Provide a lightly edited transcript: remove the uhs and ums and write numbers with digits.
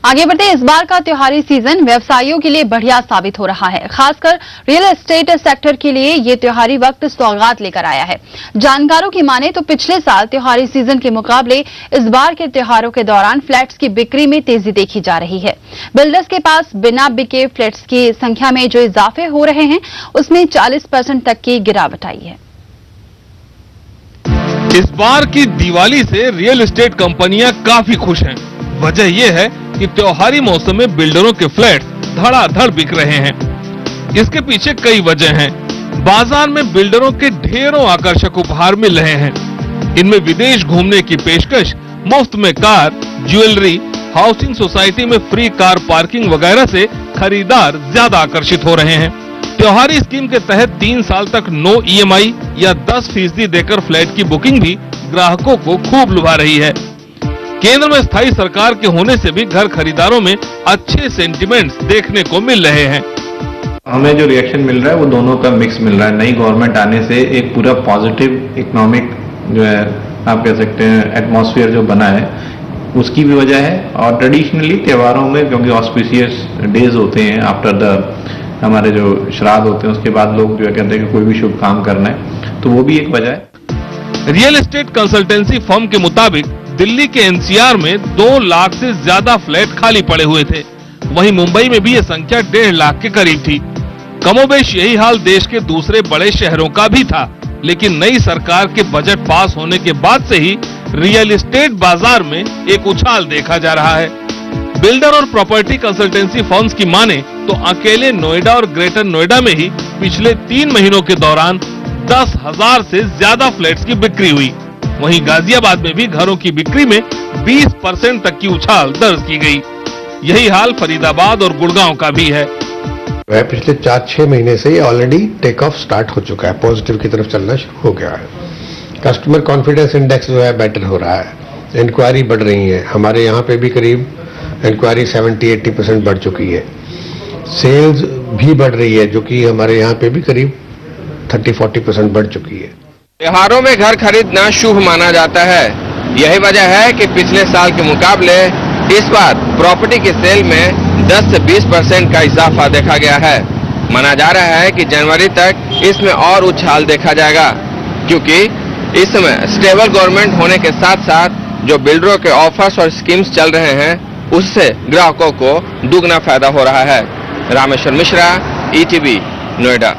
आगे बढ़ते इस बार का त्योहारी सीजन व्यवसायियों के लिए बढ़िया साबित हो रहा है। खासकर रियल एस्टेट सेक्टर के लिए ये त्योहारी वक्त सौगात लेकर आया है। जानकारों की माने तो पिछले साल त्योहारी सीजन के मुकाबले इस बार के त्योहारों के दौरान फ्लैट्स की बिक्री में तेजी देखी जा रही है। बिल्डर्स के पास बिना बिके फ्लैट्स की संख्या में जो इजाफे हो रहे हैं उसमें 40% तक की गिरावट आई है। इस बार की दिवाली से रियल एस्टेट कंपनियां काफी खुश हैं। वजह यह है कि त्योहारी मौसम में बिल्डरों के फ्लैट्स धड़ाधड़ बिक रहे हैं। इसके पीछे कई वजह हैं। बाजार में बिल्डरों के ढेरों आकर्षक उपहार मिल रहे हैं। इनमें विदेश घूमने की पेशकश, मुफ्त में कार, ज्वेलरी, हाउसिंग सोसाइटी में फ्री कार पार्किंग वगैरह से खरीदार ज्यादा आकर्षित हो रहे हैं। त्योहारी स्कीम के तहत 3 साल तक नो EMI या 10% देकर फ्लैट की बुकिंग भी ग्राहकों को खूब लुभा रही है। केंद्र में स्थायी सरकार के होने से भी घर खरीदारों में अच्छे सेंटिमेंट्स देखने को मिल रहे हैं। हमें जो रिएक्शन मिल रहा है वो दोनों का मिक्स मिल रहा है। नई गवर्नमेंट आने से एक पूरा पॉजिटिव इकोनॉमिक जो है आप कह सकते हैं एटमॉस्फेयर जो बना है उसकी भी वजह है। और ट्रेडिशनली त्योहारों में क्योंकि ऑस्पिशियस डेज होते हैं आफ्टर द हमारे जो श्राद्ध होते हैं उसके बाद लोग जो है कहते हैं कि कोई भी शुभ काम करना है, तो वो भी एक वजह है। रियल एस्टेट कंसल्टेंसी फर्म के मुताबिक दिल्ली के NCR में 2 लाख से ज्यादा फ्लैट खाली पड़े हुए थे। वहीं मुंबई में भी ये संख्या 1.5 लाख के करीब थी। कमोबेश यही हाल देश के दूसरे बड़े शहरों का भी था, लेकिन नई सरकार के बजट पास होने के बाद से ही रियल एस्टेट बाजार में एक उछाल देखा जा रहा है। बिल्डर और प्रॉपर्टी कंसल्टेंसी फर्म्स की माने तो अकेले नोएडा और ग्रेटर नोएडा में ही पिछले 3 महीनों के दौरान 10,000 से ज्यादा फ्लैट्स की बिक्री हुई। वहीं गाजियाबाद में भी घरों की बिक्री में 20% तक की उछाल दर्ज की गई। यही हाल फरीदाबाद और गुड़गांव का भी है। पिछले 4-6 महीने से ऑलरेडी टेक ऑफ स्टार्ट हो चुका है, पॉजिटिव की तरफ चलना शुरू हो गया है। कस्टमर कॉन्फिडेंस इंडेक्स जो है बेटर हो रहा है, इंक्वायरी बढ़ रही है। हमारे यहाँ पे भी करीब इंक्वायरी 70-80% बढ़ चुकी है। सेल्स भी बढ़ रही है जो कि हमारे यहाँ पे भी करीब 30-40% बढ़ चुकी है। त्योहारों में घर खरीदना शुभ माना जाता है। यही वजह है कि पिछले साल के मुकाबले इस बार प्रॉपर्टी के सेल में 10 से 20% का इजाफा देखा गया है। माना जा रहा है कि जनवरी तक इसमें और उछाल देखा जाएगा, क्योंकि इस समय स्टेबल गवर्नमेंट होने के साथ साथ जो बिल्डरों के ऑफर्स और स्कीम्स चल रहे हैं उससे ग्राहकों को दुगना फायदा हो रहा है। रामेश्वर मिश्रा, ETV, नोएडा।